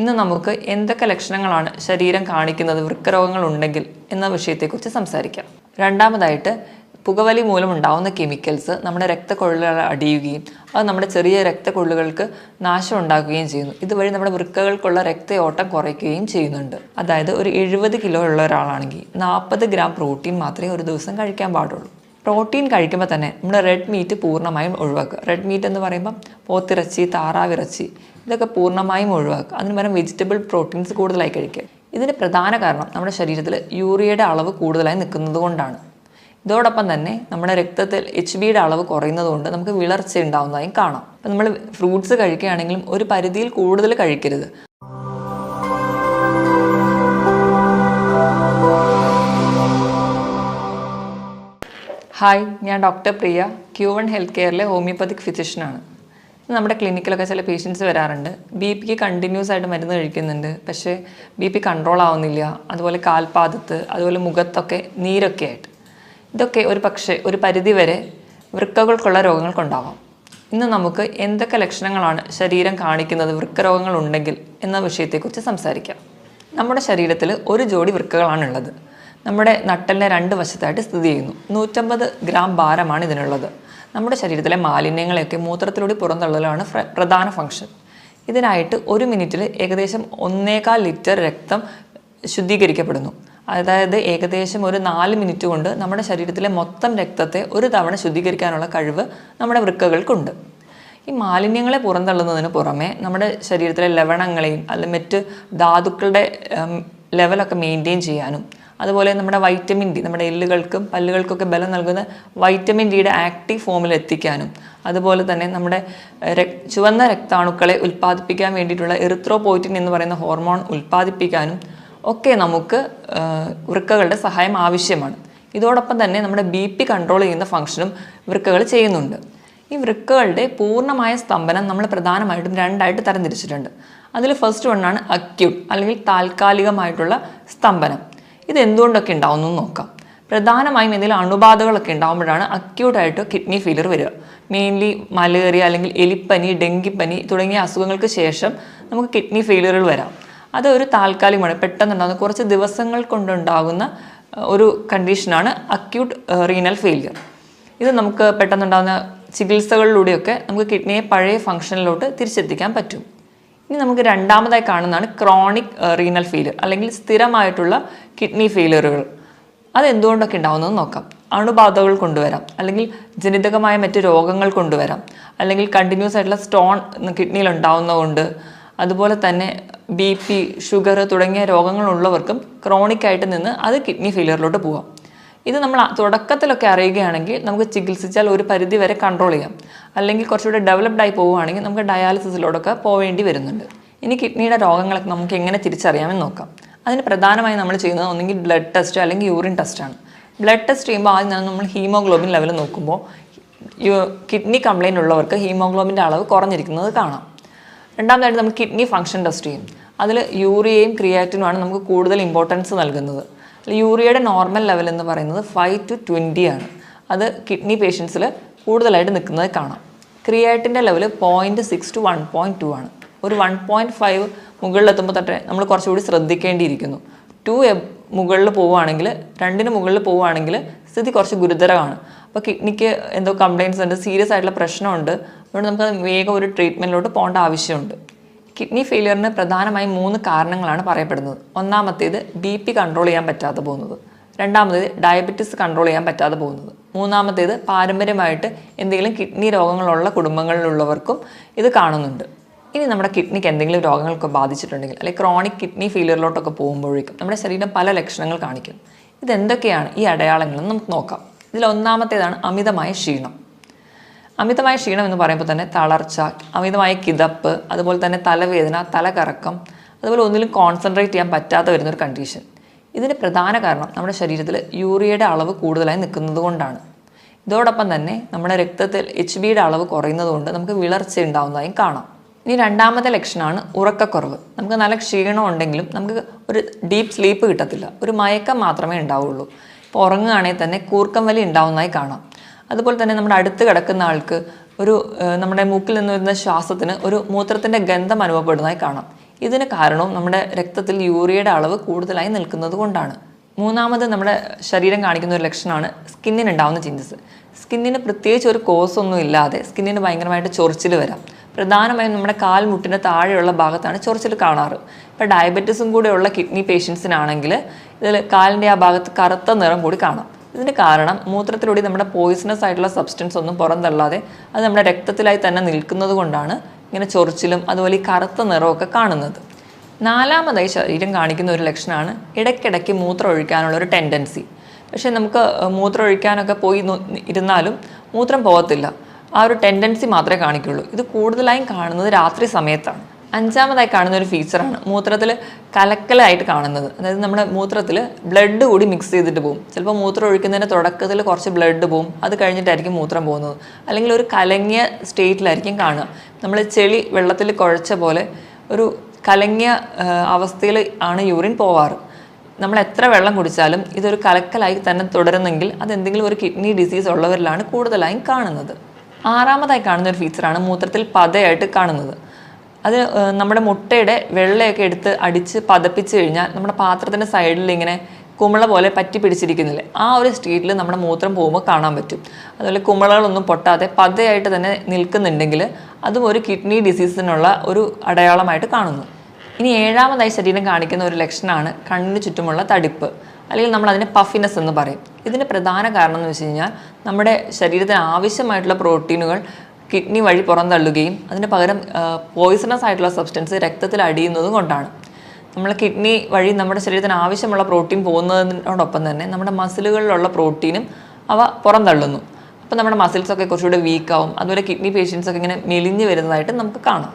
ഇന്ന് നമുക്ക് എന്തൊക്കെ ലക്ഷണങ്ങളാണ് ശരീരം കാണിക്കുന്നത് വൃക്കരോഗങ്ങൾ ഉണ്ടെങ്കിൽ എന്ന വിഷയത്തെക്കുറിച്ച് സംസാരിക്കാം. രണ്ടാമതായിട്ട്, പുകവലി മൂലമുണ്ടാകുന്ന കെമിക്കൽസ് നമ്മുടെ രക്തക്കൊള്ളുകൾ അടിയുകയും അത് നമ്മുടെ ചെറിയ രക്തക്കൊള്ളുകൾക്ക് നാശം ഉണ്ടാക്കുകയും ചെയ്യുന്നു. ഇതുവഴി നമ്മുടെ വൃക്കകൾക്കുള്ള രക്തയോട്ടം കുറയ്ക്കുകയും ചെയ്യുന്നുണ്ട്. അതായത് ഒരു 70 കിലോ ഉള്ള ഒരാളാണെങ്കിൽ 40 ഗ്രാം പ്രോട്ടീൻ മാത്രമേ ഒരു ദിവസം കഴിക്കാൻ പാടുള്ളൂ. പ്രോട്ടീൻ കഴിക്കുമ്പോൾ തന്നെ നമ്മുടെ റെഡ് മീറ്റ് പൂർണ്ണമായും ഒഴിവാക്കുക. റെഡ് മീറ്റ് എന്ന് പറയുമ്പം പോത്തിറച്ചി, താറാവിറച്ചി ഇതൊക്കെ പൂർണ്ണമായും ഒഴിവാക്കുക. അതിന് പകരം വെജിറ്റബിൾ പ്രോട്ടീൻസ് കൂടുതലായി കഴിക്കുക. ഇതിന് പ്രധാന കാരണം നമ്മുടെ ശരീരത്തിൽ യൂറിയയുടെ അളവ് കൂടുതലായി നിൽക്കുന്നത് കൊണ്ടാണ്. ഇതോടൊപ്പം തന്നെ നമ്മുടെ രക്തത്തിൽ HBയുടെ അളവ് കുറയുന്നത് കൊണ്ട് നമുക്ക് വിളർച്ച ഉണ്ടാകുന്നതായും കാണാം. അപ്പം നമ്മൾ ഫ്രൂട്ട്സ് കഴിക്കുകയാണെങ്കിലും ഒരു പരിധിയിൽ കൂടുതൽ കഴിക്കരുത്. ഹായ്, ഞാൻ ഡോക്ടർ പ്രിയ, Q1 ഹെൽത്ത് കെയറിലെ ഹോമിയോപ്പതിക് ഫിസിഷ്യനാണ്. നമ്മുടെ ക്ലിനിക്കിലൊക്കെ ചില പേഷ്യൻസ് വരാറുണ്ട്. BP കണ്ടിന്യൂസ് ആയിട്ട് മരുന്ന് കഴിക്കുന്നുണ്ട്, പക്ഷേ BP കൺട്രോൾ ആവുന്നില്ല. അതുപോലെ കാൽപാദത്ത്, അതുപോലെ മുഖത്തൊക്കെ നീരൊക്കെ ആയിട്ട്. ഇതൊക്കെ ഒരു പരിധി വരെ വൃക്കകൾക്കുള്ള രോഗങ്ങൾക്കുണ്ടാവാം. ഇന്ന് നമുക്ക് എന്തൊക്കെ ലക്ഷണങ്ങളാണ് ശരീരം കാണിക്കുന്നത് വൃക്കരോഗങ്ങൾ ഉണ്ടെങ്കിൽ എന്ന വിഷയത്തെക്കുറിച്ച് സംസാരിക്കാം. നമ്മുടെ ശരീരത്തിൽ ഒരു ജോഡി വൃക്കകളാണുള്ളത്. നമ്മുടെ നട്ടലിനെ 2 വശത്തായിട്ട് സ്ഥിതി ചെയ്യുന്നു. 150 ഗ്രാം ഭാരമാണ് ഇതിനുള്ളത്. നമ്മുടെ ശരീരത്തിലെ മാലിന്യങ്ങളെയൊക്കെ മൂത്രത്തിലൂടെ പുറന്തള്ളലാണ് പ്രധാന ഫംഗ്ഷൻ. ഇതിനായിട്ട് 1 മിനിറ്റിൽ ഏകദേശം 1.25 ലിറ്റർ രക്തം ശുദ്ധീകരിക്കപ്പെടുന്നു. അതായത് ഏകദേശം ഒരു 4 മിനിറ്റ് കൊണ്ട് നമ്മുടെ ശരീരത്തിലെ മൊത്തം രക്തത്തെ ഒരു തവണ ശുദ്ധീകരിക്കാനുള്ള കഴിവ് നമ്മുടെ വൃക്കകൾക്കുണ്ട്. ഈ മാലിന്യങ്ങളെ പുറന്തള്ളുന്നതിന് പുറമെ നമ്മുടെ ശരീരത്തിലെ ലവണങ്ങളെയും അല്ലെങ്കിൽ മറ്റ് ധാതുക്കളുടെ ലെവലൊക്കെ മെയിൻറ്റെയിൻ ചെയ്യാനും, അതുപോലെ നമ്മുടെ വൈറ്റമിൻ ഡി, നമ്മുടെ എല്ലുകൾക്കും പല്ലുകൾക്കൊക്കെ ബലം നൽകുന്ന വൈറ്റമിൻ ഡിയുടെ ആക്റ്റീവ് ഫോമിൽ എത്തിക്കാനും, അതുപോലെ തന്നെ നമ്മുടെ ചുവന്ന രക്താണുക്കളെ ഉൽപ്പാദിപ്പിക്കാൻ വേണ്ടിയിട്ടുള്ള എറിത്രോപോയിറ്റിൻ എന്ന് പറയുന്ന ഹോർമോൺ ഉൽപ്പാദിപ്പിക്കാനും ഒക്കെ നമുക്ക് വൃക്കകളുടെ സഹായം ആവശ്യമാണ്. ഇതോടൊപ്പം തന്നെ നമ്മുടെ BP കൺട്രോൾ ചെയ്യുന്ന ഫംഗ്ഷനും വൃക്കകൾ ചെയ്യുന്നുണ്ട്. ഈ വൃക്കകളുടെ പൂർണ്ണമായ സ്തംഭനം നമ്മൾ പ്രധാനമായിട്ടും 2ആയിട്ട് തരംതിരിച്ചിട്ടുണ്ട്. അതിൽ ഫസ്റ്റ് വണ്ണാണ് അക്യൂട്ട് അല്ലെങ്കിൽ താൽക്കാലികമായിട്ടുള്ള സ്തംഭനം. ഇത് എന്തുകൊണ്ടൊക്കെ ഉണ്ടാവുന്നു നോക്കാം. പ്രധാനമായും എന്തെങ്കിലും അണുബാധകളൊക്കെ ഉണ്ടാകുമ്പോഴാണ് അക്യൂട്ടായിട്ട് കിഡ്നി ഫെയിലിയർ വരിക. മെയിൻലി മലേറിയ അല്ലെങ്കിൽ എലിപ്പനി, ഡെങ്കിപ്പനി തുടങ്ങിയ അസുഖങ്ങൾക്ക് ശേഷം നമുക്ക് കിഡ്നി ഫെയിലിയറുകൾ വരാം. അത് ഒരു താൽക്കാലികമാണ്, പെട്ടെന്നുണ്ടാകുന്ന കുറച്ച് ദിവസങ്ങൾ കൊണ്ടുണ്ടാകുന്ന ഒരു കണ്ടീഷനാണ് അക്യൂട്ട് റീനൽ ഫെയിലിയർ. ഇത് നമുക്ക് പെട്ടെന്നുണ്ടാകുന്ന ചികിത്സകളിലൂടെയൊക്കെ നമുക്ക് കിഡ്നിയെ പഴയ ഫംഗ്ഷനിലോട്ട് തിരിച്ചെത്തിക്കാൻ പറ്റും. ഇനി നമുക്ക് രണ്ടാമതായി കാണുന്നതാണ് ക്രോണിക് റീനൽ ഫെയിലിയർ അല്ലെങ്കിൽ സ്ഥിരമായിട്ടുള്ള കിഡ്നി ഫെയിലിയറുകൾ. അതെന്തുകൊണ്ടൊക്കെ ഉണ്ടാകുന്നത് നോക്കാം. അണുബാധകൾ കൊണ്ടുവരാം, അല്ലെങ്കിൽ ജനിതകമായ മറ്റ് രോഗങ്ങൾ കൊണ്ടുവരാം, അല്ലെങ്കിൽ കണ്ടിന്യൂസ് ആയിട്ടുള്ള സ്റ്റോൺ കിഡ്നിയിൽ ഉണ്ടാവുന്നതുകൊണ്ട്, അതുപോലെ തന്നെ BP, ഷുഗർ തുടങ്ങിയ രോഗങ്ങളുള്ളവർക്കും ക്രോണിക്കായിട്ട് നിന്ന് അത് കിഡ്നി ഫെയിലിയറിലോട്ട് പോകാം. ഇത് നമ്മൾ തുടക്കത്തിലൊക്കെ അറിയുകയാണെങ്കിൽ നമുക്ക് ചികിത്സിച്ചാൽ ഒരു പരിധി വരെ കൺട്രോൾ ചെയ്യാം. അല്ലെങ്കിൽ കുറച്ചുകൂടെ ഡെവലപ്ഡ് ആയി പോവുകയാണെങ്കിൽ നമുക്ക് ഡയാലിസിസിലോടൊക്കെ പോവേണ്ടി വരുന്നുണ്ട്. ഇനി കിഡ്നിയുടെ രോഗങ്ങളൊക്കെ നമുക്ക് എങ്ങനെ തിരിച്ചറിയാമെന്ന് നോക്കാം. അതിന് പ്രധാനമായും നമ്മൾ ചെയ്യുന്നത് ഒന്നെങ്കിൽ ബ്ലഡ് ടെസ്റ്റ് അല്ലെങ്കിൽ യൂറിൻ ടെസ്റ്റാണ്. ബ്ലഡ് ടെസ്റ്റ് ചെയ്യുമ്പോൾ ആദ്യം നമ്മൾ ഹീമോഗ്ലോബിൻ ലെവൽ നോക്കുമ്പോൾ കിഡ്നി കംപ്ലയിൻ്റ് ഉള്ളവർക്ക് ഹീമോഗ്ലോബിൻ്റെ അളവ് കുറഞ്ഞിരിക്കുന്നത് കാണാം. രണ്ടാമതായിട്ട് നമ്മൾ കിഡ്നി ഫംഗ്ഷൻ ടെസ്റ്റ് ചെയ്യും. അതിൽ യൂറിയയും ക്രിയാറ്റിനുമാണ് നമുക്ക് കൂടുതൽ ഇമ്പോർട്ടൻസ് നൽകുന്നത്. യൂറിയയുടെ നോർമൽ ലെവൽ എന്ന് പറയുന്നത് 5 to 20 ആണ്. അത് കിഡ്നി പേഷ്യൻസിൽ കൂടുതലായിട്ട് നിൽക്കുന്നത് കാണാം. ക്രിയാറ്റിൻ്റെ ലെവൽ 0.6 to 1.2 ആണ്. ഒരു 1.5 മുകളിലെത്തുമ്പോൾ തൊട്ടേ നമ്മൾ കുറച്ചുകൂടി ശ്രദ്ധിക്കേണ്ടിയിരിക്കുന്നു. 2 മുകളിൽ പോവുകയാണെങ്കിൽ, 2ന് മുകളിൽ പോവുകയാണെങ്കിൽ സ്ഥിതി കുറച്ച് ഗുരുതരമാണ്. അപ്പോൾ കിഡ്നിക്ക് എന്തോ കംപ്ലയിൻസ് ഉണ്ട്, സീരിയസ് ആയിട്ടുള്ള പ്രശ്നമുണ്ട്. അതുകൊണ്ട് നമുക്ക് വേഗം ഒരു ട്രീറ്റ്മെൻറ്റിലോട്ട് പോകേണ്ട ആവശ്യമുണ്ട്. കിഡ്നി ഫെയിലിയറിന് പ്രധാനമായും 3 കാരണങ്ങളാണ് പറയപ്പെടുന്നത്. ഒന്നാമത്തേത് BP കൺട്രോൾ ചെയ്യാൻ പറ്റാതെ പോകുന്നത്. രണ്ടാമത്തേത് ഡയബറ്റിസ് കൺട്രോൾ ചെയ്യാൻ പറ്റാതെ പോകുന്നത്. മൂന്നാമത്തേത് പാരമ്പര്യമായിട്ട് എന്തെങ്കിലും കിഡ്നി രോഗങ്ങളുള്ള കുടുംബങ്ങളിലുള്ളവർക്കും ഇത് കാണുന്നുണ്ട്. ഇനി നമ്മുടെ കിഡ്നിക്ക് എന്തെങ്കിലും രോഗങ്ങളൊക്കെ ബാധിച്ചിട്ടുണ്ടെങ്കിൽ, അല്ലെങ്കിൽ ക്രോണിക് കിഡ്നി ഫെയിലിയറിലോട്ടൊക്കെ പോകുമ്പോഴേക്കും നമ്മുടെ ശരീരം പല ലക്ഷണങ്ങൾ കാണിക്കും. ഇതെന്തൊക്കെയാണ് ഈ അടയാളങ്ങളെന്ന് നമുക്ക് നോക്കാം. ഇതിൽ ഒന്നാമത്തേതാണ് അമിതമായ ക്ഷീണം. അമിതമായ ക്ഷീണം എന്ന് പറയുമ്പോൾ തന്നെ തളർച്ച, അമിതമായ കിതപ്പ്, അതുപോലെ തന്നെ തലവേദന, തലകറക്കം, അതുപോലെ ഒന്നിലും കോൺസെൻട്രേറ്റ് ചെയ്യാൻ പറ്റാതെ വരുന്നൊരു കണ്ടീഷൻ. ഇതിന് പ്രധാന കാരണം നമ്മുടെ ശരീരത്തിൽ യൂറിയയുടെ അളവ് കൂടുതലായി നിൽക്കുന്നത് കൊണ്ടാണ്. ഇതോടൊപ്പം തന്നെ നമ്മുടെ രക്തത്തിൽ HBയുടെ അളവ് കുറയുന്നത് കൊണ്ട് നമുക്ക് വിളർച്ച ഉണ്ടാകുന്നതായും കാണാം. ഇനി രണ്ടാമത്തെ ലക്ഷണമാണ് ഉറക്കക്കുറവ്. നമുക്ക് നല്ല ക്ഷീണം ഉണ്ടെങ്കിലും നമുക്ക് ഒരു ഡീപ്പ് സ്ലീപ്പ് കിട്ടത്തില്ല, ഒരു മയക്കം മാത്രമേ ഉണ്ടാവുള്ളൂ. ഇപ്പോൾ ഉറങ്ങുകയാണെങ്കിൽ തന്നെ കൂർക്കം വലി ഉണ്ടാവുന്നതായി കാണാം. അതുപോലെ തന്നെ നമ്മുടെ അടുത്ത് കിടക്കുന്ന ആൾക്ക് നമ്മുടെ മൂക്കിൽ നിന്ന് വരുന്ന ശ്വാസത്തിന് ഒരു മൂത്രത്തിൻ്റെ ഗന്ധം അനുഭവപ്പെടുന്നതായി കാണാം. ഇതിന് കാരണവും നമ്മുടെ രക്തത്തിൽ യൂറിയയുടെ അളവ് കൂടുതലായി നിൽക്കുന്നത് കൊണ്ടാണ്. മൂന്നാമത് നമ്മുടെ ശരീരം കാണിക്കുന്ന ഒരു ലക്ഷണമാണ് സ്കിന്നിനുണ്ടാവുന്ന ചേഞ്ചസ്. സ്കിന്നിന് പ്രത്യേകിച്ച് ഒരു കോസ് ഒന്നും ഇല്ലാതെ സ്കിന്നിന് ഭയങ്കരമായിട്ട് ചൊറിച്ചിൽ വരാം. പ്രധാനമായും നമ്മുടെ കാൽമുട്ടിന് താഴെയുള്ള ഭാഗത്താണ് ചൊറിച്ചിൽ കാണാറ്. ഇപ്പോൾ ഡയബറ്റീസും കൂടെയുള്ള കിഡ്നി പേഷ്യൻസിനാണെങ്കിൽ ഇതിൽ കാലിൻ്റെ ആ ഭാഗത്ത് കറുത്ത നിറം കൂടി കാണാം. ഇതിന് കാരണം മൂത്രത്തിലൂടെ നമ്മുടെ പോയിസണസ് ആയിട്ടുള്ള സബ്സ്റ്റൻസ് ഒന്നും പുറന്തള്ളാതെ അത് നമ്മുടെ രക്തത്തിലായി തന്നെ നിൽക്കുന്നത് കൊണ്ടാണ് ഇങ്ങനെ ചൊറിച്ചിലും അതുപോലെ ഈ കറുത്ത നിറമൊക്കെ കാണുന്നത്. നാലാമതായി ശരീരം കാണിക്കുന്ന ഒരു ലക്ഷണമാണ് ഇടയ്ക്കിടയ്ക്ക് മൂത്രം ഒഴിക്കാനുള്ള ഒരു ടെൻഡൻസി. പക്ഷേ നമുക്ക് മൂത്രം ഒഴിക്കാനൊക്കെ പോയി ഇരുന്നാലും മൂത്രം പോകത്തില്ല. ആ ഒരു ടെൻഡൻസി മാത്രമേ കാണിക്കുള്ളൂ. ഇത് കൂടുതലായും കാണുന്നത് രാത്രി സമയത്താണ്. അഞ്ചാമതായി കാണുന്ന ഒരു ഫീച്ചറാണ് മൂത്രത്തിൽ കലക്കലായിട്ട് കാണുന്നത്. അതായത് നമ്മുടെ മൂത്രത്തിൽ ബ്ലഡ് കൂടി മിക്സ് ചെയ്തിട്ട് പോകും. ചിലപ്പോൾ മൂത്രം ഒഴിക്കുന്നതിൻ്റെ തുടക്കത്തിൽ കുറച്ച് ബ്ലഡ് പോകും, അത് കഴിഞ്ഞിട്ടായിരിക്കും മൂത്രം പോകുന്നത്. അല്ലെങ്കിൽ ഒരു കലങ്ങിയ സ്റ്റേറ്റിലായിരിക്കും കാണുക. നമ്മൾ ചെളി വെള്ളത്തിൽ കുഴച്ച പോലെ ഒരു കലങ്ങിയ അവസ്ഥയിൽ ആണ് യൂറിൻ പോവാറ്. നമ്മൾ എത്ര വെള്ളം കുടിച്ചാലും ഇതൊരു കലക്കലായി തന്നെ തുടരുന്നെങ്കിൽ അതെന്തെങ്കിലും ഒരു കിഡ്നി ഡിസീസ് ഉള്ളവരിലാണ് കൂടുതലായും കാണുന്നത്. ആറാമതായി കാണുന്ന ഒരു ഫീച്ചറാണ് മൂത്രത്തിൽ പതയായിട്ട് കാണുന്നത്. അത് നമ്മുടെ മുട്ടയുടെ വെള്ളയൊക്കെ എടുത്ത് അടിച്ച് പതപ്പിച്ച് കഴിഞ്ഞാൽ നമ്മുടെ പാത്രത്തിൻ്റെ സൈഡിൽ ഇങ്ങനെ കുമിള പോലെ പറ്റി പിടിച്ചിരിക്കുന്നില്ലേ, ആ ഒരു സ്റ്റേറ്റിൽ നമ്മുടെ മൂത്രം പോകുമ്പോൾ കാണാൻ പറ്റും. അതുപോലെ കുമിളകളൊന്നും പൊട്ടാതെ പതയായിട്ട് തന്നെ നിൽക്കുന്നുണ്ടെങ്കിൽ അതും ഒരു കിഡ്നി ഡിസീസിനുള്ള ഒരു അടയാളമായിട്ട് കാണുന്നു. ഇനി ഏഴാമതായി ശരീരം കാണിക്കുന്ന ഒരു ലക്ഷണമാണ് കണ്ണിന് ചുറ്റുമുള്ള തടിപ്പ്, അല്ലെങ്കിൽ നമ്മൾ അതിനെ പഫിനെസ് എന്ന് പറയും. ഇതിന് പ്രധാന കാരണം എന്ന് വെച്ച് കഴിഞ്ഞാൽ നമ്മുടെ ശരീരത്തിന് ആവശ്യമായിട്ടുള്ള പ്രോട്ടീനുകൾ കിഡ്നി വഴി പുറന്തള്ളുകയും അതിന് പകരം പോയിസണസ് ആയിട്ടുള്ള സബ്സ്റ്റൻസ് രക്തത്തിൽ അടിയുന്നതും കൊണ്ടാണ്. നമ്മൾ കിഡ്നി വഴി നമ്മുടെ ശരീരത്തിന് ആവശ്യമുള്ള പ്രോട്ടീൻ പോകുന്നതിനോടൊപ്പം തന്നെ നമ്മുടെ മസിലുകളിലുള്ള പ്രോട്ടീനും അവ പുറന്തള്ളുന്നു. അപ്പോൾ നമ്മുടെ മസിൽസൊക്കെ കുറച്ചുകൂടെ വീക്കാവും. അതുപോലെ കിഡ്നി പേഷ്യൻസൊക്കെ ഇങ്ങനെ മെലിഞ്ഞ് വരുന്നതായിട്ട് നമുക്ക് കാണാം.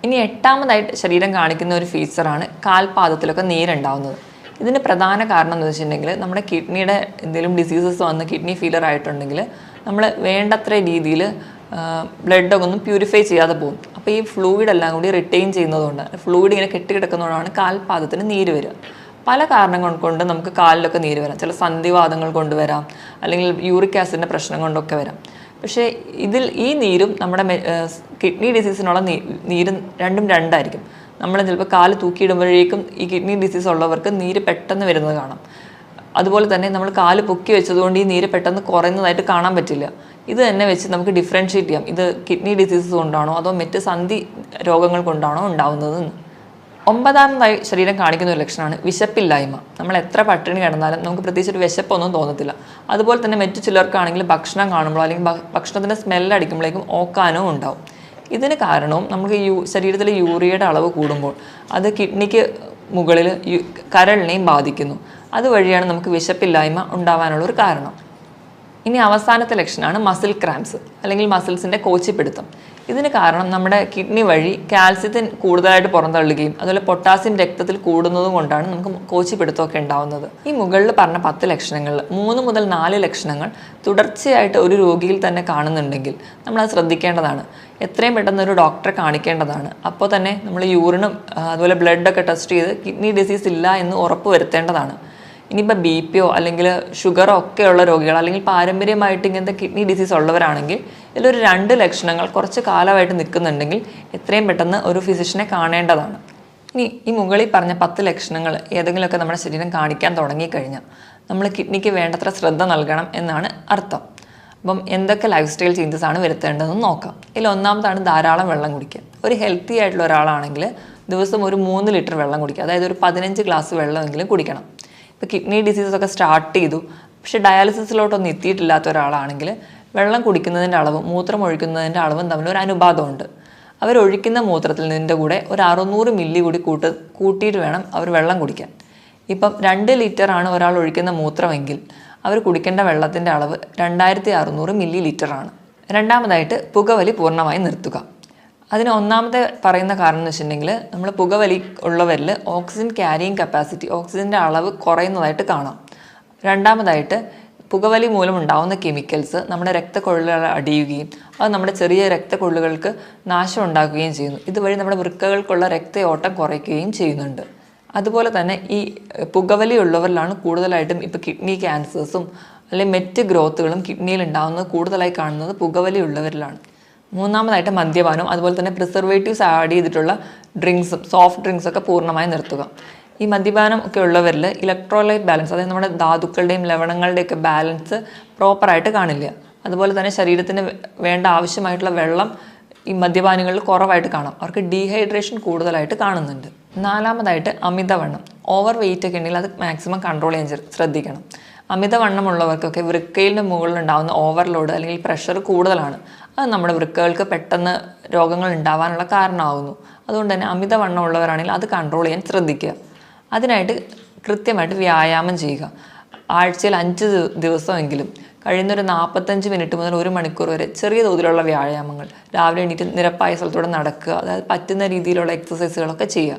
ഇനി എട്ടാമതായിട്ട് ശരീരം കാണിക്കുന്ന ഒരു ഫീച്ചറാണ് കാൽപാദത്തിലൊക്കെ നീരുണ്ടാവുന്നത്. ഇതിന് പ്രധാന കാരണം എന്ന് വെച്ചിട്ടുണ്ടെങ്കിൽ നമ്മുടെ കിഡ്നിയുടെ എന്തെങ്കിലും ഡിസീസസ് വന്ന് കിഡ്നി ഫെയിലിയർ ആയിട്ടുണ്ടെങ്കിൽ നമ്മൾ വേണ്ടത്ര രീതിയിൽ ബ്ലഡൊക്കെ ഒന്നും പ്യൂരിഫൈ ചെയ്യാതെ പോകും. അപ്പോൾ ഈ ഫ്ലൂയിഡ് എല്ലാം കൂടി റിട്ടെയിൻ ചെയ്യുന്നതുകൊണ്ട് ഫ്ലൂയിഡ് ഇങ്ങനെ കെട്ടിക്കിടക്കുന്നതുകൊണ്ടാണ് കാൽപാദത്തിന് നീര് വരിക. പല കാരണങ്ങൾ കൊണ്ട് നമുക്ക് കാലിലൊക്കെ നീര് വരാം. ചില സന്ധിവാതങ്ങൾ കൊണ്ടുവരാം, അല്ലെങ്കിൽ യൂറിക് ആസിഡിൻ്റെ പ്രശ്നം കൊണ്ടൊക്കെ വരാം. പക്ഷേ ഈ നീരും നമ്മുടെ കിഡ്നി ഡിസീസിനുള്ള നീരും രണ്ടും രണ്ടായിരിക്കും. നമ്മൾ ചിലപ്പോൾ കാല് തൂക്കിയിടുമ്പോഴേക്കും ഈ കിഡ്നി ഡിസീസ് ഉള്ളവർക്ക് നീര് പെട്ടെന്ന് വരുന്നത് കാണാം. അതുപോലെ തന്നെ നമ്മൾ കാല് പൊക്കി വെച്ചതുകൊണ്ട് ഈ നീര് പെട്ടെന്ന് കുറയുന്നതായിട്ട് കാണാൻ പറ്റില്ല. ഇത് തന്നെ വെച്ച് നമുക്ക് ഡിഫറൻഷ്യേറ്റ് ചെയ്യാം, ഇത് കിഡ്നി ഡിസീസസ് കൊണ്ടാണോ അതോ മറ്റ് സന്ധി രോഗങ്ങൾ കൊണ്ടാണോ ഉണ്ടാവുന്നതെന്ന്. ഒമ്പതാമതായി ശരീരം കാണിക്കുന്ന ഒരു ലക്ഷണമാണ് വിശപ്പില്ലായ്മ. നമ്മൾ എത്ര പട്ടിണി കിടന്നാലും നമുക്ക് പ്രത്യേകിച്ച് ഒരു വിശപ്പൊന്നും തോന്നത്തില്ല. അതുപോലെ തന്നെ മറ്റു ചിലർക്കാണെങ്കിൽ ഭക്ഷണം കാണുമ്പോൾ അല്ലെങ്കിൽ ഭക്ഷണത്തിൻ്റെ സ്മെല്ലടിക്കുമ്പോഴേക്കും ഓക്കാനോ ഉണ്ടാവും. ഇതിന് കാരണവും നമുക്ക് ശരീരത്തിലെ യൂറിയയുടെ അളവ് കൂടുമ്പോൾ അത് കിഡ്നിക്ക് മുകളിൽ കരളിനെയും ബാധിക്കുന്നു. അതുവഴിയാണ് നമുക്ക് വിശപ്പില്ലായ്മ ഉണ്ടാവാനുള്ളൊരു കാരണം. ഇനി അവസാനത്തെ ലക്ഷണമാണ് മസിൽ ക്രാംസ്, അല്ലെങ്കിൽ മസിൽസിൻ്റെ കോച്ചിപ്പിടുത്തം. ഇതിന് കാരണം നമ്മുടെ കിഡ്നി വഴി കാൽസ്യത്തിന് കൂടുതലായിട്ട് പുറന്തള്ളുകയും അതുപോലെ പൊട്ടാസ്യം രക്തത്തിൽ കൂടുന്നതും കൊണ്ടാണ് നമുക്ക് കോച്ചിപ്പിടുത്തമൊക്കെ ഉണ്ടാവുന്നത്. ഈ മുകളിൽ പറഞ്ഞ 10 ലക്ഷണങ്ങളിൽ 3 മുതൽ 4 ലക്ഷണങ്ങൾ തുടർച്ചയായിട്ട് ഒരു രോഗിയിൽ തന്നെ കാണുന്നുണ്ടെങ്കിൽ നമ്മളത് ശ്രദ്ധിക്കേണ്ടതാണ്. എത്രയും പെട്ടെന്ന് ഒരു ഡോക്ടറെ കാണിക്കേണ്ടതാണ്. അപ്പോൾ തന്നെ നമ്മൾ യൂറിനും അതുപോലെ ബ്ലഡൊക്കെ ടെസ്റ്റ് ചെയ്ത് കിഡ്നി ഡിസീസ് ഇല്ല എന്ന് ഉറപ്പ് വരുത്തേണ്ടതാണ്. ഇനിയിപ്പോൾ BP അല്ലെങ്കിൽ ഷുഗറോ ഒക്കെയുള്ള രോഗികൾ, അല്ലെങ്കിൽ പാരമ്പര്യമായിട്ട് ഇങ്ങനത്തെ കിഡ്നി ഡിസീസ് ഉള്ളവരാണെങ്കിൽ ഇതിലൊരു 2 ലക്ഷണങ്ങൾ കുറച്ച് കാലമായിട്ട് നിൽക്കുന്നുണ്ടെങ്കിൽ എത്രയും പെട്ടെന്ന് ഒരു ഫിസിഷ്യനെ കാണേണ്ടതാണ്. ഇനി ഈ മുകളിൽ പറഞ്ഞ 10 ലക്ഷണങ്ങൾ ഏതെങ്കിലുമൊക്കെ നമ്മുടെ ശരീരം കാണിക്കാൻ തുടങ്ങിക്കഴിഞ്ഞാൽ നമ്മൾ കിഡ്നിക്ക് വേണ്ടത്ര ശ്രദ്ധ നൽകണം എന്നാണ് അർത്ഥം. അപ്പം എന്തൊക്കെ ലൈഫ് സ്റ്റൈൽ ചേഞ്ചസ് ആണ് വരുത്തേണ്ടതെന്ന് നോക്കാം. ഇതിൽ ഒന്നാമതാണ് ധാരാളം വെള്ളം കുടിക്കുക. ഒരു ഹെൽത്തി ആയിട്ടുള്ള ഒരാളാണെങ്കിൽ ദിവസം ഒരു 3 ലിറ്റർ വെള്ളം കുടിക്കുക, അതായത് ഒരു 15 ഗ്ലാസ് വെള്ളമെങ്കിലും കുടിക്കണം. ഇപ്പോൾ കിഡ്നി ഡിസീസൊക്കെ സ്റ്റാർട്ട് ചെയ്തു പക്ഷേ ഡയാലിസിസിലോട്ടൊന്നും എത്തിയിട്ടില്ലാത്ത ഒരാളാണെങ്കിൽ വെള്ളം കുടിക്കുന്നതിൻ്റെ അളവും മൂത്രം ഒഴിക്കുന്നതിൻ്റെ അളവും തമ്മിൽ ഒരു അനുപാതമുണ്ട്. അവരൊഴിക്കുന്ന മൂത്രത്തിൽ നിന്നിൻ്റെ കൂടെ ഒരു 600 മില്ലി കൂടി കൂട്ടിയിട്ട് വേണം അവർ വെള്ളം കുടിക്കാൻ. ഇപ്പം 2 ലിറ്ററാണ് ഒരാൾ ഒഴിക്കുന്ന മൂത്രമെങ്കിൽ അവർ കുടിക്കേണ്ട വെള്ളത്തിൻ്റെ അളവ് 2600 മില്ലി ലിറ്ററാണ്. രണ്ടാമതായിട്ട് പുകവലി പൂർണ്ണമായി നിർത്തുക. അതിന് ഒന്നാമത്തെ പറയുന്ന കാരണം എന്ന് വെച്ചിട്ടുണ്ടെങ്കിൽ നമ്മൾ പുകവലി ഉള്ളവരിൽ ഓക്സിജൻ ക്യാരിയിങ് കപ്പാസിറ്റി, ഓക്സിജൻ്റെ അളവ് കുറയുന്നതായിട്ട് കാണാം. രണ്ടാമതായിട്ട് പുകവലി മൂലം ഉണ്ടാകുന്ന കെമിക്കൽസ് നമ്മുടെ രക്തക്കൊള്ളുകൾ അടിയുകയും അത് നമ്മുടെ ചെറിയ രക്തക്കൊള്ളുകൾക്ക് നാശം ഉണ്ടാക്കുകയും ചെയ്യുന്നു. ഇതുവഴി നമ്മുടെ വൃക്കകൾക്കുള്ള രക്തയോട്ടം കുറയ്ക്കുകയും ചെയ്യുന്നുണ്ട്. അതുപോലെ തന്നെ ഈ പുകവലി ഉള്ളവരിലാണ് കൂടുതലായിട്ടും ഇപ്പോൾ കിഡ്നി ക്യാൻസേഴ്സും അല്ലെങ്കിൽ മറ്റ് ഗ്രോത്തുകളും കിഡ്നിയിൽ ഉണ്ടാകുന്നത് കൂടുതലായി കാണുന്നത് പുകവലി ഉള്ളവരിലാണ്. മൂന്നാമതായിട്ട് മദ്യപാനം, അതുപോലെ തന്നെ പ്രിസർവേറ്റീവ്സ് ആഡ് ചെയ്തിട്ടുള്ള ഡ്രിങ്ക്സും സോഫ്റ്റ് ഡ്രിങ്ക്സൊക്കെ പൂർണ്ണമായും നിർത്തുക. ഈ മദ്യപാനം ഒക്കെ ഉള്ളവരിൽ ഇലക്ട്രോലൈറ്റ് ബാലൻസ്, അതായത് നമ്മുടെ ധാതുക്കളുടെയും ലവണങ്ങളുടെയൊക്കെ ബാലൻസ് പ്രോപ്പറായിട്ട് കാണില്ല. അതുപോലെ തന്നെ ശരീരത്തിന് വേണ്ട ആവശ്യമായിട്ടുള്ള വെള്ളം ഈ മദ്യപാനികളിൽ കുറവായിട്ട് കാണാം. അവർക്ക് ഡീഹൈഡ്രേഷൻ കൂടുതലായിട്ട് കാണുന്നുണ്ട്. നാലാമതായിട്ട് അമിതവണ്ണം, ഓവർ വെയിറ്റ് ഒക്കെ ഉണ്ടെങ്കിൽ അത് മാക്സിമം കൺട്രോൾ ചെയ്യാൻ ശ്രദ്ധിക്കണം. അമിതവണ്ണമുള്ളവർക്കൊക്കെ വൃക്കയിലെ മുകളിൽ ഉണ്ടാകുന്ന ഓവർലോഡ് അല്ലെങ്കിൽ പ്രഷർ കൂടുതലാണ്. അത് നമ്മുടെ വൃക്കകൾക്ക് പെട്ടെന്ന് രോഗങ്ങൾ ഉണ്ടാവാനുള്ള കാരണമാകുന്നു. അതുകൊണ്ട് തന്നെ അമിതവണ്ണമുള്ളവരാണെങ്കിൽ അത് കൺട്രോൾ ചെയ്യാൻ ശ്രദ്ധിക്കുക. അതിനായിട്ട് കൃത്യമായിട്ട് വ്യായാമം ചെയ്യുക. ആഴ്ചയിൽ 5 ദിവസമെങ്കിലും കഴിയുന്നൊരു 45 മിനിറ്റ് മുതൽ 1 മണിക്കൂർ വരെ ചെറിയ തോതിലുള്ള വ്യായാമങ്ങൾ, രാവിലെ എണീറ്റ് നിരപ്പായ സ്ഥലത്തൂടെ നടക്കുക, അതായത് പറ്റുന്ന രീതിയിലുള്ള എക്സസൈസുകളൊക്കെ ചെയ്യുക.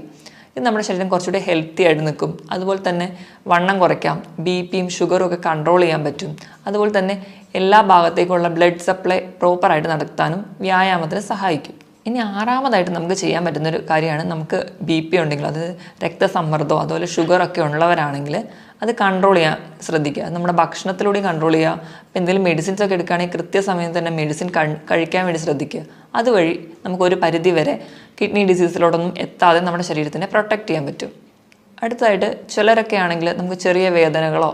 ഇത് നമ്മുടെ ശരീരം കുറച്ചുകൂടി ഹെൽത്തി ആയിട്ട് നിൽക്കും. അതുപോലെ തന്നെ വണ്ണം കുറയ്ക്കാം, BP-യും ഷുഗറും ഒക്കെ കൺട്രോൾ ചെയ്യാൻ പറ്റും. അതുപോലെ തന്നെ എല്ലാ ഭാഗത്തേക്കുള്ള ബ്ലഡ് സപ്ലൈ പ്രോപ്പറായിട്ട് നടത്താനും വ്യായാമത്തിന് സഹായിക്കും. ഇനി ആറാമതായിട്ട് നമുക്ക് ചെയ്യാൻ പറ്റുന്നൊരു കാര്യമാണ്, നമുക്ക് BP ഉണ്ടെങ്കിൽ, അത് രക്തസമ്മർദ്ദമോ അതുപോലെ ഷുഗറൊക്കെ ഉള്ളവരാണെങ്കിൽ അത് കൺട്രോൾ ചെയ്യാൻ ശ്രദ്ധിക്കുക. നമ്മുടെ ഭക്ഷണത്തിലൂടെ കൺട്രോൾ ചെയ്യുക. അപ്പോൾ എന്തെങ്കിലും മെഡിസിൻസ് ഒക്കെ എടുക്കുകയാണെങ്കിൽ കൃത്യസമയം തന്നെ മെഡിസിൻ കഴിക്കാൻ വേണ്ടി ശ്രദ്ധിക്കുക. അതുവഴി നമുക്കൊരു പരിധി വരെ കിഡ്നി ഡിസീസിലോടൊന്നും എത്താതെ നമ്മുടെ ശരീരത്തിനെ പ്രൊട്ടക്റ്റ് ചെയ്യാൻ പറ്റും. അടുത്തതായിട്ട് ചിലരൊക്കെ ആണെങ്കിൽ നമുക്ക് ചെറിയ വേദനകളോ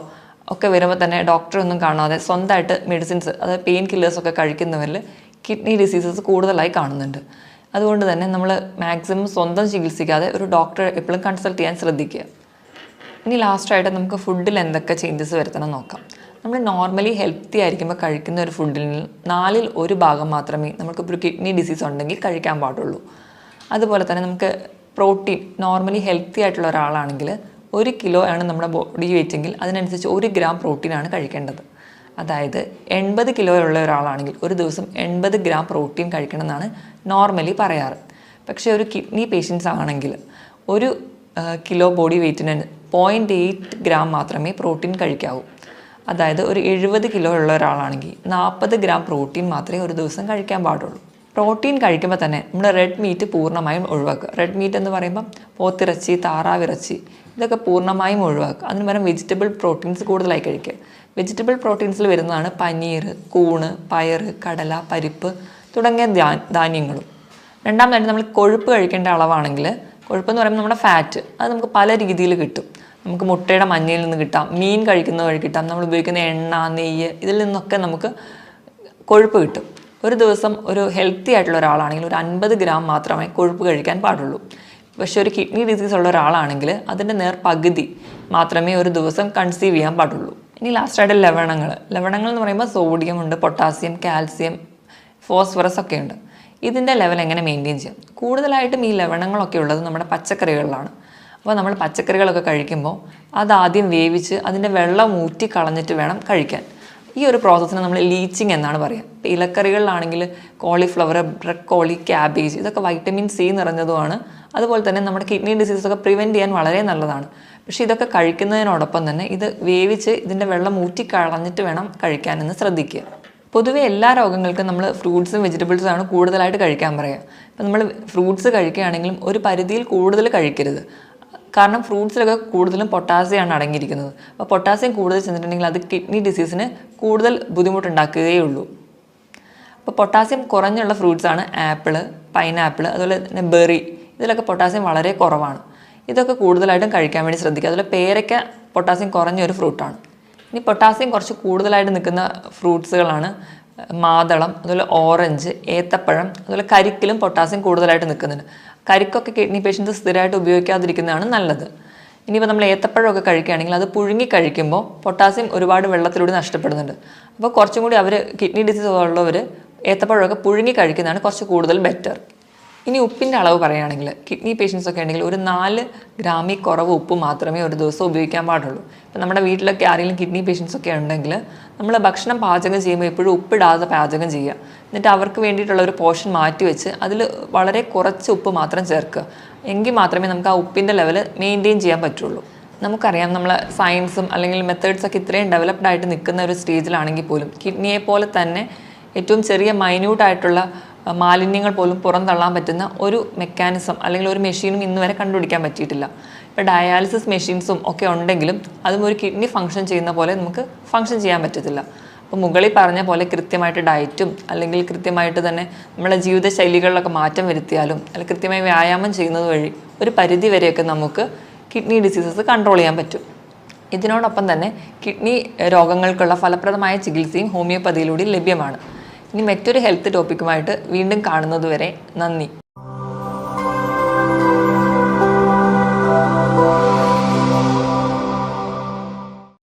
ഒക്കെ വരുമ്പോൾ തന്നെ ഡോക്ടറൊന്നും കാണാതെ സ്വന്തമായിട്ട് മെഡിസിൻസ്, അതായത് പെയിൻ കില്ലേഴ്സൊക്കെ കഴിക്കുന്നവരിൽ കിഡ്നി ഡിസീസസ് കൂടുതലായി കാണുന്നുണ്ട്. അതുകൊണ്ട് തന്നെ നമ്മൾ മാക്സിമം സ്വന്തം ചികിത്സിക്കാതെ ഒരു ഡോക്ടറെ എപ്പോഴും കൺസൾട്ട് ചെയ്യാൻ ശ്രദ്ധിക്കുക. ഇനി ലാസ്റ്റായിട്ട് നമുക്ക് ഫുഡിൽ എന്തൊക്കെ ചേഞ്ചസ് വരുത്തണം നോക്കാം. നമ്മൾ നോർമലി ഹെൽത്തി ആയിരിക്കുമ്പോൾ കഴിക്കുന്ന ഒരു ഫുഡിൽ 4ൽ 1 ഭാഗം മാത്രമേ നമുക്കിപ്പോൾ ഒരു കിഡ്നി ഡിസീസ് ഉണ്ടെങ്കിൽ കഴിക്കാൻ പാടുള്ളൂ. അതുപോലെ തന്നെ നമുക്ക് പ്രോട്ടീൻ, നോർമലി ഹെൽത്തി ആയിട്ടുള്ള ഒരാളാണെങ്കിൽ 1 കിലോ ആണ് നമ്മുടെ ബോഡി വെയിറ്റ് എങ്കിൽ അതിനനുസരിച്ച് 1 ഗ്രാം പ്രോട്ടീനാണ് കഴിക്കേണ്ടത്. അതായത് 80 കിലോ ഉള്ള ഒരാളാണെങ്കിൽ ഒരു ദിവസം 80 ഗ്രാം പ്രോട്ടീൻ കഴിക്കണം എന്നാണ് നോർമലി പറയാറ്. പക്ഷേ ഒരു കിഡ്നി പേഷ്യൻസ് ആണെങ്കിൽ 1 കിലോ ബോഡി വെയ്റ്റിന് 0.8 ഗ്രാം മാത്രമേ പ്രോട്ടീൻ കഴിക്കാവൂ. അതായത് ഒരു 70 കിലോ ഉള്ള ഒരാളാണെങ്കിൽ 40 ഗ്രാം പ്രോട്ടീൻ മാത്രമേ ഒരു ദിവസം കഴിക്കാൻ പാടുള്ളൂ. പ്രോട്ടീൻ കഴിക്കുമ്പോൾ തന്നെ നമ്മൾ റെഡ് മീറ്റ് പൂർണ്ണമായും ഒഴിവാക്കുക. റെഡ് മീറ്റ് എന്ന് പറയുമ്പോൾ പോത്തിറച്ചി, താറാവിറച്ചി ഇതൊക്കെ പൂർണ്ണമായും ഒഴിവാക്കുക. അതിന് പകരം വെജിറ്റബിൾ പ്രോട്ടീൻസ് കൂടുതലായി കഴിക്കുക. വെജിറ്റബിൾ പ്രോട്ടീൻസിൽ വരുന്നതാണ് പനീർ, കൂണ്, പയർ, കടല, പരിപ്പ് തുടങ്ങിയ ധാന്യങ്ങളും. രണ്ടാമതായിട്ട് നമ്മൾ കൊഴുപ്പ് കഴിക്കേണ്ട അളവാണെങ്കിൽ, കൊഴുപ്പെന്ന് പറയുമ്പോൾ നമ്മുടെ ഫാറ്റ്, അത് നമുക്ക് പല രീതിയിൽ കിട്ടും. നമുക്ക് മുട്ടയുടെ മഞ്ഞയിൽ നിന്ന് കിട്ടാം, മീൻ കഴിക്കുന്ന വഴി കിട്ടാം, നമ്മൾ ഉപയോഗിക്കുന്ന എണ്ണ, നെയ്യ് ഇതിൽ നിന്നൊക്കെ നമുക്ക് കൊഴുപ്പ് കിട്ടും. ഒരു ദിവസം ഒരു ഹെൽത്തി ആയിട്ടുള്ള ഒരാളാണെങ്കിൽ ഒരു 50 ഗ്രാം മാത്രമേ കൊഴുപ്പ് കഴിക്കാൻ പാടുള്ളൂ. പക്ഷേ ഒരു കിഡ്നി ഡിസീസ് ഉള്ള ഒരാളാണെങ്കിൽ അതിൻ്റെ പകുതി മാത്രമേ ഒരു ദിവസം കൺസീവ് ചെയ്യാൻ പാടുള്ളൂ. ഇനി ലാസ്റ്റായിട്ട് ലവണങ്ങൾ എന്ന് പറയുമ്പോൾ സോഡിയം ഉണ്ട്, പൊട്ടാസ്യം, കാൽസ്യം, ഫോസ്ഫറസ് ഒക്കെ ഉണ്ട്. ഇതിൻ്റെ ലെവൽ എങ്ങനെ മെയിൻറ്റെയിൻ ചെയ്യാം? കൂടുതലായിട്ടും ഈ ലവണങ്ങളൊക്കെ ഉള്ളത് നമ്മുടെ പച്ചക്കറികളിലാണ്. അപ്പോൾ നമ്മൾ പച്ചക്കറികളൊക്കെ കഴിക്കുമ്പോൾ അതാദ്യം വേവിച്ച് അതിൻ്റെ വെള്ളം ഊറ്റി കളഞ്ഞിട്ട് വേണം കഴിക്കാൻ. ഈ ഒരു പ്രോസസ്സിന് നമ്മൾ ലീച്ചിങ് എന്നാണ് പറയുക. ഇപ്പോൾ ഇലക്കറികളിലാണെങ്കിൽ കോളിഫ്ലവർ, ബ്രക്കോളി, ക്യാബേജ് ഇതൊക്കെ വൈറ്റമിൻ C നിറഞ്ഞതുമാണ്. അതുപോലെ തന്നെ നമ്മുടെ കിഡ്നി ഡിസീസൊക്കെ പ്രിവെൻറ്റ് ചെയ്യാൻ വളരെ നല്ലതാണ്. പക്ഷേ ഇതൊക്കെ കഴിക്കുന്നതിനോടൊപ്പം തന്നെ ഇത് വേവിച്ച് ഇതിൻ്റെ വെള്ളം ഊറ്റി കളഞ്ഞിട്ട് വേണം കഴിക്കാനെന്ന് ശ്രദ്ധിക്കുക. പൊതുവെ എല്ലാ രോഗങ്ങൾക്കും നമ്മൾ ഫ്രൂട്ട്സും വെജിറ്റബിൾസുമാണ് കൂടുതലായിട്ട് കഴിക്കാൻ പറയുക. ഇപ്പം നമ്മൾ ഫ്രൂട്ട്സ് കഴിക്കുകയാണെങ്കിലും ഒരു പരിധിയിൽ കൂടുതൽ കഴിക്കരുത്. കാരണം ഫ്രൂട്ട്സിലൊക്കെ കൂടുതലും പൊട്ടാസ്യമാണ് അടങ്ങിയിരിക്കുന്നത്. അപ്പോൾ പൊട്ടാസ്യം കൂടുതൽ ചെന്നിട്ടുണ്ടെങ്കിൽ അത് കിഡ്നി ഡിസീസിന് കൂടുതൽ ബുദ്ധിമുട്ടുണ്ടാക്കുകയുള്ളൂ. അപ്പോൾ പൊട്ടാസ്യം കുറഞ്ഞുള്ള ഫ്രൂട്ട്സാണ് ആപ്പിൾ, പൈനാപ്പിൾ, അതുപോലെ തന്നെ ബെറി. ഇതിലൊക്കെ പൊട്ടാസ്യം വളരെ കുറവാണ്. ഇതൊക്കെ കൂടുതലായിട്ടും കഴിക്കാൻ വേണ്ടി ശ്രദ്ധിക്കുക. അതുപോലെ പേരയ്ക്ക പൊട്ടാസ്യം കുറഞ്ഞൊരു ഫ്രൂട്ടാണ്. ഇനി പൊട്ടാസ്യം കുറച്ച് കൂടുതലായിട്ട് നിൽക്കുന്ന ഫ്രൂട്ട്സുകളാണ് മാതളം, അതുപോലെ ഓറഞ്ച്, ഏത്തപ്പഴം, അതുപോലെ കരിക്കിലും പൊട്ടാസ്യം കൂടുതലായിട്ട് നിൽക്കുന്നുണ്ട്. കരിക്കൊക്കെ കിഡ്നി പേഷ്യൻസ് സ്ഥിരമായിട്ട് ഉപയോഗിക്കാതിരിക്കുന്നതാണ് നല്ലത്. ഇനിയിപ്പോൾ നമ്മൾ ഏത്തപ്പഴമൊക്കെ കഴിക്കുകയാണെങ്കിൽ അത് പുഴുങ്ങി കഴിക്കുമ്പോൾ പൊട്ടാസ്യം ഒരുപാട് വെള്ളത്തിലൂടെ നഷ്ടപ്പെടുന്നുണ്ട്. അപ്പോൾ കുറച്ചും കൂടി കിഡ്നി ഡിസീസ് ഉള്ളവർ ഏത്തപ്പഴമൊക്കെ പുഴുങ്ങി കഴിക്കുന്നതാണ് കുറച്ച് കൂടുതൽ ബെറ്റർ. ഇനി ഉപ്പിൻ്റെ അളവ് പറയുകയാണെങ്കിൽ കിഡ്നി പേഷ്യൻസ് ഒക്കെ ഉണ്ടെങ്കിൽ ഒരു 4 ഗ്രാമിൽ കുറവ് ഉപ്പ് മാത്രമേ ഒരു ദിവസം ഉപയോഗിക്കാൻ പാടുള്ളൂ. ഇപ്പം നമ്മുടെ വീട്ടിലൊക്കെ ആരെങ്കിലും കിഡ്നി പേഷ്യൻസ് ഒക്കെ ഉണ്ടെങ്കിൽ നമ്മൾ ഭക്ഷണം പാചകം ചെയ്യുമ്പോൾ എപ്പോഴും ഉപ്പിടാതെ പാചകം ചെയ്യുക. എന്നിട്ട് അവർക്ക് വേണ്ടിയിട്ടുള്ള ഒരു പോർഷൻ മാറ്റി വെച്ച് അതിൽ വളരെ കുറച്ച് ഉപ്പ് മാത്രം ചേർക്കുക. എങ്കിൽ മാത്രമേ നമുക്ക് ആ ഉപ്പിൻ്റെ ലെവൽ മെയിൻറ്റെയിൻ ചെയ്യാൻ പറ്റുള്ളൂ. നമുക്കറിയാം നമ്മൾ സയൻസും അല്ലെങ്കിൽ മെത്തേഡ്സൊക്കെ ഇത്രയും ഡെവലപ്ഡ് ആയിട്ട് നിൽക്കുന്ന ഒരു സ്റ്റേജിലാണെങ്കിൽ പോലും കിഡ്നിയെ പോലെ തന്നെ ഏറ്റവും ചെറിയ മൈന്യൂട്ടായിട്ടുള്ള മാലിന്യങ്ങൾ പോലും പുറന്തള്ളാൻ പറ്റുന്ന ഒരു മെക്കാനിസം അല്ലെങ്കിൽ ഒരു മെഷീനും ഇന്ന് വരെ കണ്ടുപിടിക്കാൻ പറ്റിയിട്ടില്ല. ഇപ്പോൾ ഡയാലിസിസ് മെഷീൻസും ഒക്കെ ഉണ്ടെങ്കിലും അതും ഒരു കിഡ്നി ഫങ്ഷൻ ചെയ്യുന്ന പോലെ നമുക്ക് ഫങ്ഷൻ ചെയ്യാൻ പറ്റത്തില്ല. അപ്പോൾ മുകളിൽ പറഞ്ഞ പോലെ കൃത്യമായിട്ട് ഡയറ്റും അല്ലെങ്കിൽ കൃത്യമായിട്ട് തന്നെ നമ്മളെ ജീവിതശൈലികളിലൊക്കെ മാറ്റം വരുത്തിയാലും അല്ലെങ്കിൽ കൃത്യമായി വ്യായാമം ചെയ്യുന്നത് വഴി ഒരു പരിധി വരെയൊക്കെ നമുക്ക് കിഡ്നി ഡിസീസസ് കൺട്രോൾ ചെയ്യാൻ പറ്റും. ഇതിനോടൊപ്പം തന്നെ കിഡ്നി രോഗങ്ങൾക്കുള്ള ഫലപ്രദമായ ചികിത്സയും ഹോമിയോപ്പതിയിലൂടെ ലഭ്യമാണ്. ഇനി മറ്റൊരു ഹെൽത്ത് ടോപ്പിക്കുമായിട്ട് വീണ്ടും കാണുന്നതുവരെ നന്ദി.